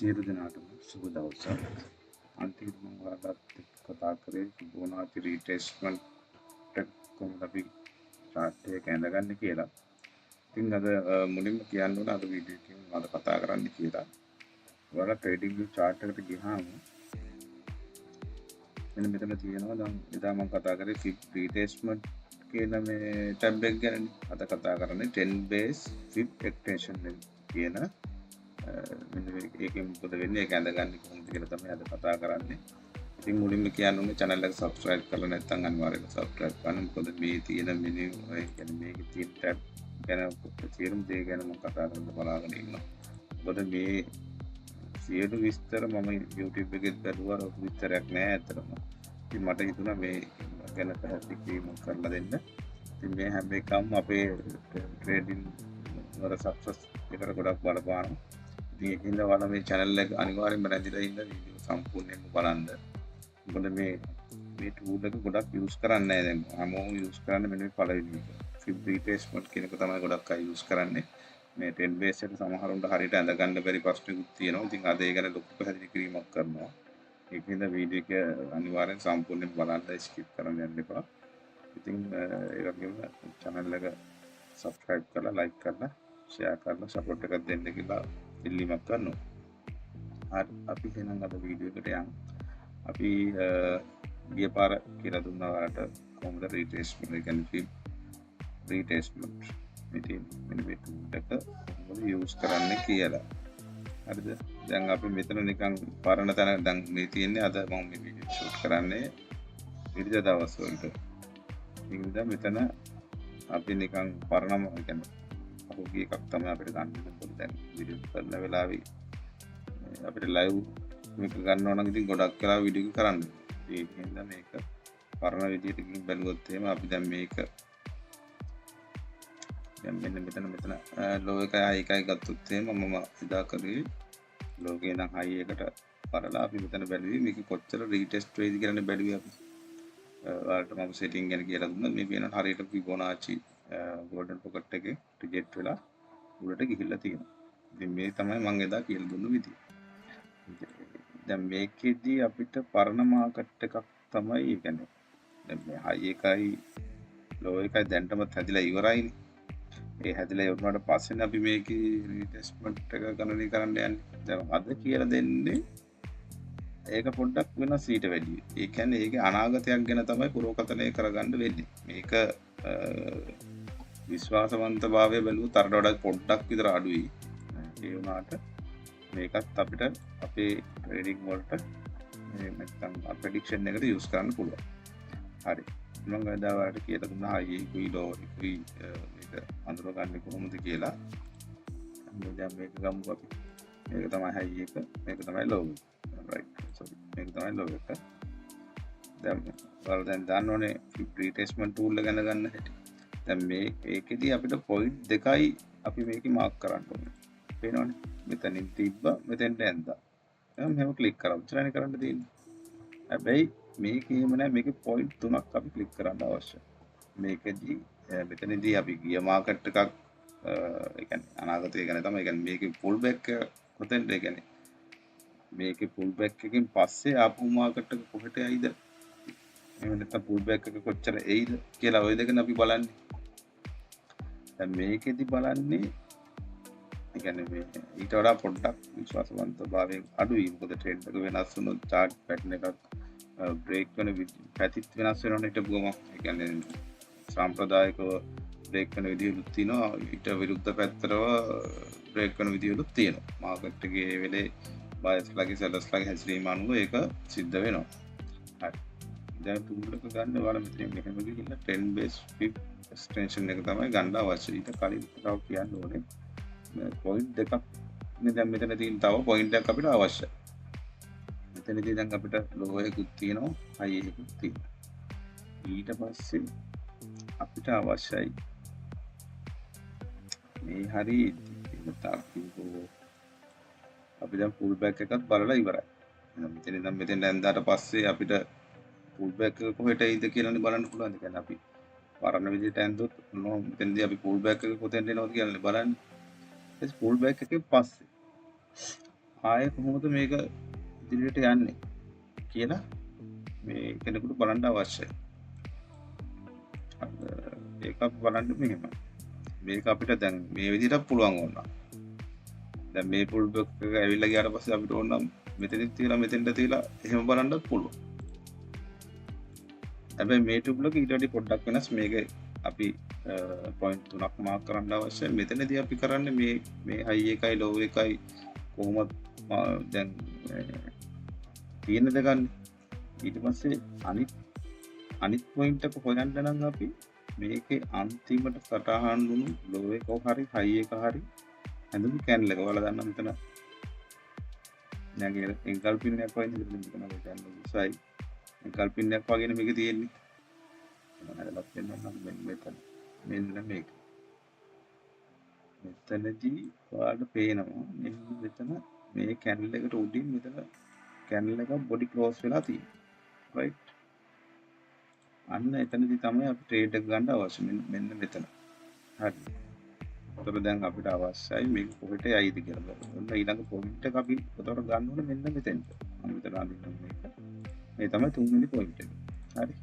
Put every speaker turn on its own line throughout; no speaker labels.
සියලු දෙනාටම සුබ දවසක්. අන්තිමට මම ඔයාලට කතා කරේ ෆිබොනාචි රීට්‍රේස්මන්ට් එක කොහොමද අපි chart එක ඇඳගන්නේ කියලා. ඉතින් අද මුලින්ම කියන්න ඕන අද වීඩියෝ එකෙන් මම කතා කරන්න කියලා. ඔයාලා ට්‍රේඩින් view chart එකට ගියාම මෙන්න මෙතන තියෙනවා දැන් එදා මම කතා කරේ fib retracement කියන මේ ටැබ් එක ගැන. අද කතා කරන්නේ 10 base fib extension කියන මෙන්න මේකෙන් මොකද වෙන්නේ ඒක ඇඳගන්නේ කොහොමද කියලා තමයි අද කතා කරන්නේ. ඉතින් මුලින්ම කියන්න ඕනේ channel එක subscribe කරලා නැත්නම් අනිවාර්යයෙන්ම subscribe කරන්න. මොකද මේ තියෙන menu ඒ කියන්නේ මේකේ තියෙන tab ගැන සියලුම දේ ගැන මම කතා කරන්න බලාගෙන ඉන්නවා. මොකද මේ සියලු විස්තර මම YouTube එකෙත් බැලුවා ලොකු විස්තරයක් නෑ ඇත්තටම. ඉතින් මට හිතුණා මේ ගැන පැහැදිලි කිරීමක් කරලා දෙන්න. ඉතින් මේ හැම එකම අපේ ට්‍රේඩින් වල සක්සස් එකට ගොඩක් බලපානවා. ඉතින් ඒකින්ද ඔයාලා මේ channel එක අනිවාර්යෙන්ම රැඳිලා ඉන්න වීඩියෝ සම්පූර්ණයෙන්ම බලන්න. මොකද මේ tool එක ගොඩක් use කරන්නේ නැහැ දැන්. හැමෝම use කරන්නේ මෙන්න මේ පළවෙනි එක. fib retracement කියන එක තමයි ගොඩක් අය use කරන්නේ. මේ 10 base එක සමහරුන්ට හරියට ඇඳ ගන්න බැරි ප්‍රශ්නකුත් තියෙනවා. ඉතින් අද ඒ ගැන ලොකු පැහැදිලි කිරීමක් කරනවා. ඒකින්ද වීඩියෝ එක අනිවාර්යෙන් සම්පූර්ණයෙන් බලන්න skip කරන්න යන්න එපා. ඉතින් ඒ වගේම channel එක subscribe කරලා like කරලා share කරලා support එකක් දෙන්න කියලා ඉල්ලීමක් කරනවා. හරි අපි එහෙනම් අද වීඩියෝ එකට යමු. අපි ගිය පාර කියලා දුන්නා ඔයාලට කොහොමද retracement එක කියන්නේ fib retracement ඉතින් මෙන්න මේ tool එක කොහොමද use කරන්න කියලා. හරිද? දැන් අපි මෙතන නිකන් පරණ තැන දැන් මේ තියෙන්නේ අද මම මේ වීඩියෝ shoot කරන්නේ ඉරිදා දවස් වලට. ඉතින් මෙතන අපි නිකන් පරණම කියන්නේ අපෝගේ එකක් තමයි අපිට ගන්න ඕනේ දැන් වීඩියෝ කරන වෙලාවේ අපිට live මේක ගන්න ඕන නම් ඉතින් ගොඩක් වෙලා වීඩියෝ එක කරන්න. ඒකින්ද මේක පරණ විදියට ගිහින් බැලුවොත් එහෙම අපි දැන් මේක දැන් මෙන්න මෙතන low එක high එකයි ගත්තොත් එහෙම මම එදා කරේ low එක නම් high එකට පරලා අපි මෙතන බැලුවේ මේක කොච්චර retest වෙයිද කියලා බැලුවේ අපි. ඔයාලට මම setting ගැන කියලා දුන්නා. මේ වෙනකොට හරියට Fibonacci golden pocket එකේ reject වෙලා උඩට ගිහිල්ලා තියෙනවා. ඉතින් මේ තමයි මම එදා කියලා දුන්න විදිය. දැන් මේකෙදී අපිට පරණ මාකට් එකක් තමයි ඒ කියන්නේ දැන් මේ high එකයි low එකයි දැන්ටමත් හැදිලා ඉවරයිනේ. ඒ හැදිලා ඉවරනට පස්සේනේ අපි මේකේ රීටෙස්ට්මන්ට් එක ගණනය කරන්න යන්නේ. දැන් අද කියලා දෙන්නේ ඒක පොඩ්ඩක් වෙනස් ඊට වැඩිය. ඒ කියන්නේ ඒකේ අනාගතයක් ගැන තමයි පුරෝකථනය කරගන්න වෙන්නේ. මේක විශ්වාසවන්තභාවය බැලුවොත් අරට වඩා පොඩ්ඩක් විතර අඩුයි. ඒ වුණාට මේකත් අපිට අපේ ට්‍රේඩින් වලට නැත්නම් ප්‍රෙඩික්ෂන් එකට යූස් කරන්න පුළුවන්. හරි. මම අද ඔයාලට කියලා දුන්නා high එකයි low එකයි මේක අඳුරගන්නේ කොහොමද කියලා. දැන් මේක ගමු අපි. මේක තමයි high එක, මේක තමයි low එක. right. sorry. මේක තමයි low එක. දැන් ඔයාලා දැන් දන්නෝනේ retracement tool එක ගැන ගන්න හැටි. දැන් මේ ඒකෙදී අපිට point දෙකයි අපි මේකේ මාක් කරන්න ඕනේ. පේනවනේ? මෙතනින් තිබ්බා මෙතෙන්ට ඇඳා. එහෙනම් මෙහෙම ක්ලික් කරා. උච්චාරණය කරන්න තියෙන්නේ. හැබැයි මේකේ එහෙම නැහැ. මේකේ පොයින්ට් තුනක් අපි ක්ලික් කරන්න අවශ්‍යයි. මේකෙදී මෙතනදී අපි ගිය මාකට් එකක් ඒ කියන්නේ අනාගතය ගැන තමයි. ඒ කියන්නේ මේකේ පුල් බෑක් කොතෙන්ද ඒ කියන්නේ මේකේ පුල් බෑක් එකකින් පස්සේ ආපහු මාකට් එක කොහෙට යයිද? එහෙම නැත්නම් පුල් බෑක් එක කොච්චර එයිද කියලා ওই දෙකන අපි බලන්නේ. දැන් මේකෙදි බලන්නේ ඒ කියන්නේ මේ ඊට වඩා පොඩ්ඩක් විශ්වාසවන්තභාවයෙන් අඩුයි. මොකද ට්‍රෙන්ඩ් එක වෙනස් වුණොත් chart pattern එකක් බ්‍රේක් වෙන පැතිත් වෙනස් වෙනවනේ හිටපුවම. ඒ කියන්නේ සාම්ප්‍රදායිකව බ්‍රේක් වෙන විදිහලුත් තියෙනවා. ඊට විරුද්ධ පැත්තටව බ්‍රේක් වෙන විදිහලුත් තියෙනවා. මාකට් එකේ මේ වෙලේ බයස්ලාගේ සෙලර්ස්ලාගේ හැසිරීම අනුව ඒක සිද්ධ වෙනවා. හරි. දැන් tool එක ගන්න ඔයාලා මෙතන මෙහෙම ගිහිල්ලා 10 base fib extension එක තමයි ගන්න අවශ්‍ය. ඊට කලින් තව කියන්න ඕනේ point දෙකක් නේ දැන් මෙතන තියෙන තව point එකක් අපිට අවශ්‍යයි. මෙතනදී දැන් අපිට low එකකුත් තියෙනවා high එකකුත් තියෙනවා. ඊට පස්සේ අපිට අවශ්‍යයි මේ හරි අපි දැන් pull back එකත් බලලා ඉවරයි. මෙතන ඉඳන් මෙතෙන් ඇඳාට පස්සේ අපිට pull back එක කොහෙට එයිද කියලානේ බලන්න පුළුවන්. ඒ කියන්නේ අපි පරණ විදිහට ඇඳුත් මෙතනදී අපි pull back එක කොතෙන්ද එනවද කියලා බලන්නේ. pull back එකෙන් පස්සේ ආය කොහොමද මේක ඉදිරියට යන්නේ කියලා මේ කෙනෙකුට බලන්න අවශ්‍යයි. ඒක බලන්න මෙහෙම මේක අපිට දැන් මේ විදිහට පුළුවන් වුණා. දැන් මේ පුල් බ්ලොක් එක ඇවිල්ලා ගියාට පස්සේ අපිට ඕන නම් මෙතනින් තියලා මෙතෙන්ට තියලා එහෙම බලන්නත් පුළුවන්. හැබැයි මේ ටූ බ්ලොක් ඊට වඩා පොඩ්ඩක් වෙනස්. මේක අපි පොයින්ට් 3ක් මාක් කරන්න අවශ්‍යයි. මෙතනදී අපි කරන්නේ මේ හයි එකයි ලෝ එකයි කොහොමද දැන් තියෙනද ගන්න. ඊට පස්සේ අනිත් පොයින්ට් එක හොයන්න නම් අපි මේකේ අන්තිමට සටහන් වුණු ලෝ එක හරි හයි එක හරි ඇඳුම් කැන්ල් එක ඔයාලා දන්නා මෙතන නැගේ එන්කල් පින් එකක් වගේ ඉඳලා මෙතන ඔය කැන්ල් උසයි එන්කල් පින් එකක් වගේනේ මේකේ තියෙන්නේ. මම හදලා පෙන්නන්නම් මෙන්න මේක. මෙතනදී ඔයාලට පේනවා මෙන්න මෙතන මේ කැන්ල් එකට උඩින් මෙතන කැන්ල් එක බොඩි ක්ලෝස් වෙලා තියෙනවා. රයිට්. අන්න එතනදී තමයි අපි ට්‍රේඩ් එක ගන්න අවශ්‍ය. මෙන්න මෙතන. හරි. ඒතර දැන් අපිට අවශ්‍යයි මේක කොහෙට යයිද කියලා බලන්න. ඔන්න ඊළඟ පොයින්ට් එක අපි උතර ගන්න ඕනේ මෙන්න මෙතෙන්ට. මම මෙතන අඳින්න මේක. මේ තමයි තුන්වෙනි පොයින්ට් එක. හරි.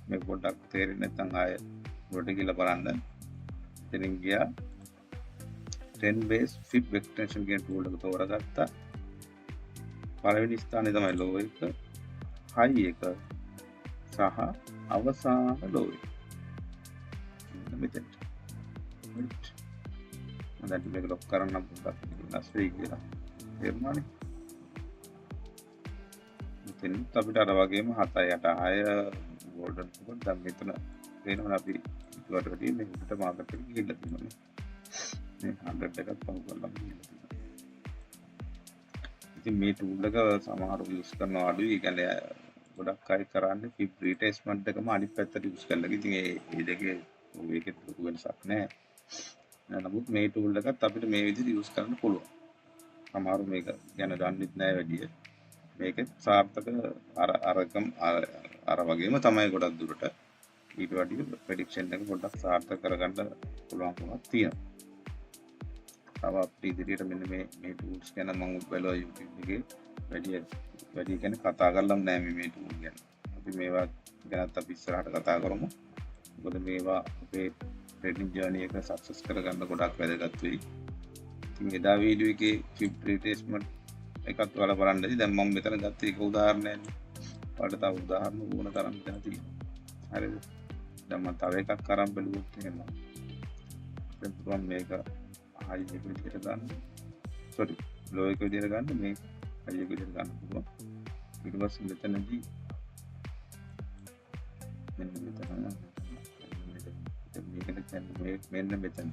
මේක පොඩ්ඩක් තේරෙන්නේ නැත්නම් ආය උඩට ගිහලා බලන්න. එතනින් ගියා 10 base fib extension කියන tool එක තෝරගත්තා. පළවෙනි ස්ථානයේ තමයි low එක, high එක සහ අවසාන low එක. මෙතෙන්ට. right. දැන් මේක ලොක් කරන්න පොඩ්ඩක් වෙනස් වෙයි කියලා. තේරුණානේ? මෙතෙන් අපිට අර වගේම 7 8 6 ගෝල්ඩන් පොඩ් දැන් මෙතන වෙනවා අපි ඉතුරුට වැඩි මේකට මාකට් එකට ගිහිල්ලා තියෙනවා. මේ 100 එකක් පහු කරලා ගිහිල්ලා තියෙනවා. ඉතින් මේ ටූල් එක සමහරව යූස් කරනවා අඩුයි. ඒ කියන්නේ ගොඩක් අය කරන්නේ ෆිබ් රිට්‍රේස්මන්ට් එකම අනිත් පැත්තට යූස් කරලා. ඉතින් ඒ දෙකේ ඒකෙත් ලොකු වෙනසක් නැහැ. නමුත් මේ ටූල් එකත් අපිට මේ විදිහට යූස් කරන්න පුළුවන්. සමහරව මේක ගැන දන්නෙත් නැහැ වැඩි. මේකෙත් සාර්ථක අර වගේම තමයි ගොඩක් දුරට ඊට වඩා ප්‍රෙඩික්ෂන් එක පොඩ්ඩක් සාර්ථක කරගන්න පුළුවන්කමක් තියෙනවා. තව අපිට ඉදිරියට මෙන්න මේ ටූල්ස් ගැන මම බලුවා YouTube එකේ වැඩි කියන්නේ කතා කරලම් නෑ මේ ටූල් ගැන. අපි මේවා ගැනත් අපි ඉස්සරහට කතා කරමු. මොකද මේවා අපේ ට්‍රේඩින් ජර්නි එක සක්සස් කරගන්න ගොඩක් වැදගත් වෙයි. ඉතින් එදා වීඩියෝ එකේ ෆිබ් රිට්‍රේස්මන්ට් එකත් ඔයාලා බලන්නදී දැන් මම මෙතන ගත්ත එක උදාහරණයක්. ඔයාලට තව උදාහරණ ඕන තරම් මෙතන තියෙනවා. හරිද? දැන් මම තව එකක් අරන් බලුවොත් එහෙම. දැන් පුළුවන් මේක හයි එක විදිහට ගන්න. සෝරි, ලෝ එක විදිහට ගන්න මේක හයි එක විදිහට ගන්න පුළුවන්. ඊට පස්සේ මෙතනදී මෙන්න මෙතන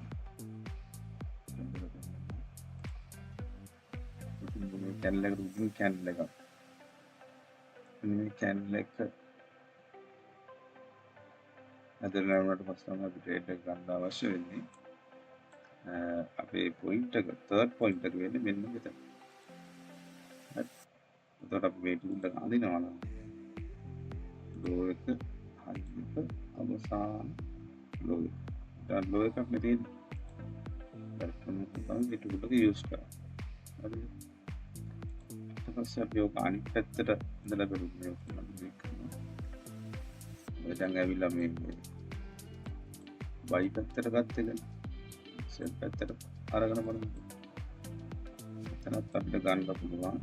කැන්ල් එක උඩින් කැන්ල් එක මේ කැන්ල් එක අදලනට පස්සම අපි ට්‍රේඩ් එක ගන්න අවශ්‍ය වෙන්නේ. අපේ පොයින්ට් එක තර්ඩ් පොයින්ට් එක වෙන්නේ මෙන්න මෙතන. හරි. එතකොට අපි මේ ටූල් එක අඳිනවා නම් ලෝ එක හයි එක අවසාන ලෝ එක. දැන් ලෝ එකක් නේ තියෙන්නේ. දැන් තමයි මේ ටූල් එක යූස් කරන්නේ. හරි. ඊට පස්සේ අපි ඔක අනිත් පැත්තට ඉඳලා බලමු මේක. දැන් ඇවිල්ලා මේ බයි පැත්තට ගත්ත එක සෙල් පැත්තට අරගෙන බලමු. එතනත් අපිට ගන්න පුළුවන්.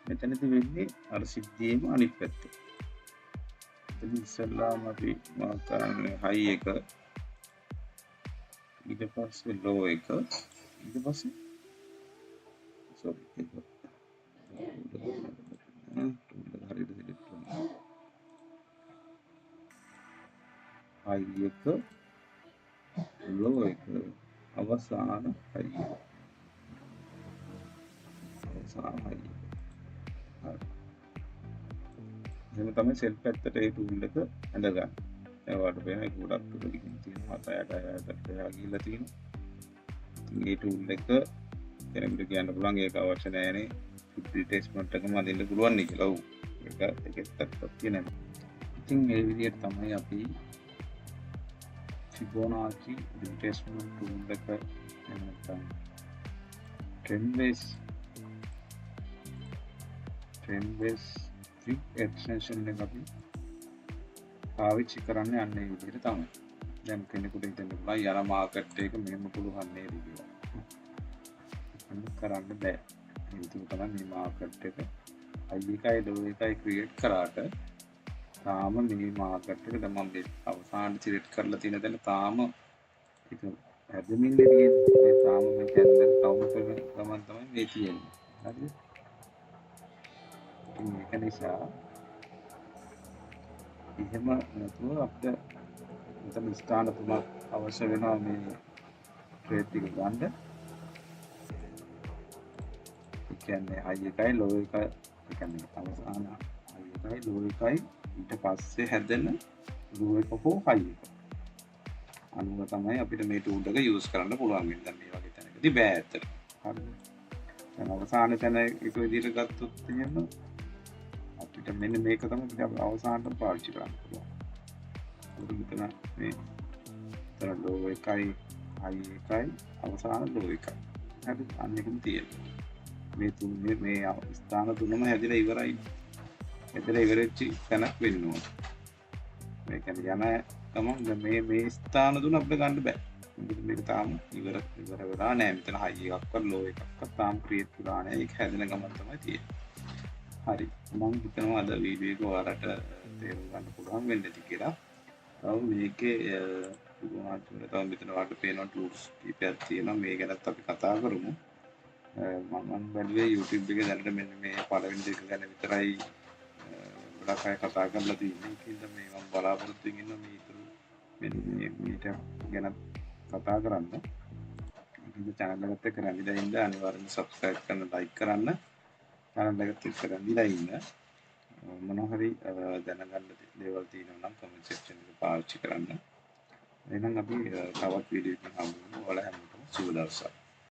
මෙතනදී වෙන්නේ අර සිද්ධියේම අනිත් පැත්ත. එතන ඉස්සල්ලාම අපි මාක් කරන්නේ හයි එක, ඊට පස්සේ ලෝ එක, ඊට පස්සේ සෝරි ඒක හරියට සිලෙක්ට් කරනවා. හයි එක, ලෝ එක, අවසාන හයි එක. අවසාන හයි එක. එහෙම තමයි සෙල් පැත්තට ඒ ටූල් එක ඇඳගන්න. ඒවට වෙන එක ගොඩක් දුර ගිහින් තියෙනවා. 7-8ට ගිහිල්ලා තියෙනවා. ඉතින් මේ ටූල් එක කෙනෙකුට කියන්න පුළුවන් ඒක අවශ්‍ය නැහැනේ. රිට්‍රේස්මන්ට් එකම අදින්න පුළුවන් නේ කියලා. ඔව්. ඒක එකක් තියෙනවා. ඉතින් මේ විදිහට තමයි අපි Fibonacci retracement tool එක එහෙම නැත්නම් trend base fib extension එක අපි පාවිච්චි කරන්නේ අන්න ඒ විදිහට තමයි. දැන් කෙනෙකුට හිතෙන්න පුළුවන් යන මාකට් එක මෙහෙම පුළුවන් නේද කියලා. ඒක කරන්න බෑ. ඒක තමයි මේ මාකට් එක high එකයි low එකයි ක්‍රියේට් කරාට තාම මේ මාකට් එක දැන් මම අවසාන සිලෙක්ට් කරලා තියෙන දැන් තාම ඒක හැදෙමින් තියෙන්නේ. ඒ තාම මේ කැන්ඩල් කවුන්ට් කරන ගමන් තමයි මේ තියෙන්නේ. හරිද? ඉතින් ඒක නිසා එහෙම නැතුව අපිට මෙතන ස්ථාන තුනක් අවශ්‍ය වෙනවා මේ ට්‍රේඩ් එක ගන්න. ඒ කියන්නේ high එකයි low එකයි ඒ කියන්නේ අවසාන high එකයි low එකයි ඊට පස්සේ හැදෙන low එක හෝ high එක. අනුව තමයි අපිට මේ tool එක use කරන්න පුළුවන් වෙන්නේ. දැන් මේ වගේ තැනකදී බෑ ඇත්තට. හරිද? දැන් අවසාන තැන එක විදිහට ගත්තොත් එහෙම අපිට මෙන්න මේක තමයි අපිට අවසානට පාවිච්චි කරන්න පුළුවන්. ඒක මෙතන මේ තර low එකයි high එකයි අවසාන low එකයි. හරිද? අන්න එකම තියෙනවා. මේ තුනේ මේ ස්ථාන තුනම හැදිලා ඉවරයි. හැදිලා ඉවරෙච්ච තැනක් වෙන්න ඕන. මේ කියන්නේ යන ගමන් මේ ස්ථාන තුන අපිට ගන්න බෑ. මොකද මේක තාම ඉවර වෙලා නැහැ. මෙතන high එකක්වත් low එකක්වත් තාම ක්‍රියේට් වෙලා නැහැ. ඒක හැදෙන ගමන් තමයි තියෙන්නේ. හරි. මම හිතනවා අද වීඩියෝ එක ඔයාලට තේරුම් ගන්න පුළුවන් වෙන්න ඇති කියලා. තව මේකේ Fibonacci වල තව මෙතන ඔයාලට පේන tools කීපයක් තියෙනවා. මේ ගැනත් අපි කතා කරමු. මම බැලුවේ YouTube එකේ දැනට මෙන්න මේ පළවෙනි දෙක ගැන විතරයි ගොඩක් අය කතා කරලා තියෙන්නේ. ඒකෙන්ද මේ මම බලාපොරොත්තු වෙමින් ඉන්නවා මේ ඉතුරු මෙන්න මේක ගැන කතා කරන්න. ඉතින් channel එකත් එක්ක රැඳිලා ඉන්න අනිවාර්යෙන් subscribe කරන්න, like කරන්න. channel එකත් එක්ක රැඳිලා ඉන්න. මොනවා හරි දැනගන්න දේවල් තියෙනවා නම් comment section එක පාවිච්චි කරන්න. එහෙනම් අපි තවත් වීඩියෝ එකක් හම්බ වෙමු. ඔයාලා හැමෝටම සුබ දවසක්.